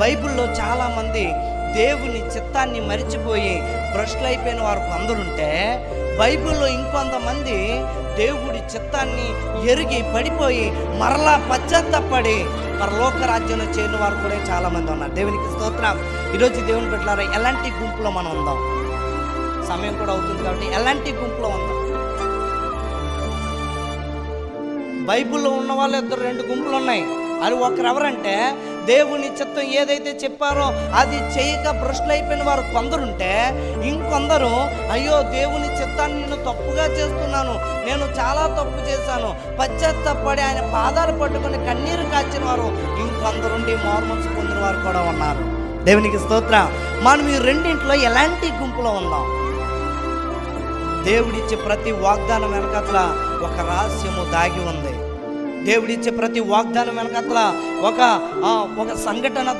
బైబిల్లో చాలామంది దేవుని చిత్తాన్ని మరిచిపోయి భ్రష్టులైపోయిన వారు కొందరుంటే, బైబిల్లో ఇంకొంతమంది దేవుడి చిత్తాన్ని ఎరిగి పడిపోయి మరలా పశ్చాత్తాపడి పరలోక రాజ్యంలో చేరిన వారు కూడా చాలామంది ఉన్నారు. దేవునికి స్తోత్రం. ఈరోజు దేవుని బిడ్డలారా, ఎలాంటి గుంపులో మనం ఉందాం? సమయం కూడా అవుతుంది కాబట్టి ఎలాంటి గుంపులో ఉందాం? బైబిల్లో ఉన్న వాళ్ళు ఇద్దరు 2 గుంపులు ఉన్నాయి. అది ఒకరు ఎవరంటే, దేవుని చిత్తం ఏదైతే చెప్పారో అది చేయక భ్రష్టులైపోయిన వారు కొందరుంటే, ఇంకొందరు అయ్యో దేవుని చిత్తాన్ని నేను తప్పుగా చేస్తున్నాను, నేను చాలా తప్పు చేశాను, పశ్చాత్తాపడి ఆయన పాదాలు పట్టుకొని కన్నీరు కాచిన వారు ఇంకొందరుండి మారుమనసు పొందిన వారు కూడా ఉన్నారు. దేవునికి స్తోత్రం. మనం ఈ రెండింటిలో ఎలాంటి గుంపులో ఉందాం? దేవుడిచ్చే ప్రతి వాగ్దానం వెనకట్ల ఒక రహస్యము దాగి ఉంది. దేవుడిచ్చే ప్రతి వాగ్దానం వెనకట్ల ఒక సంఘటన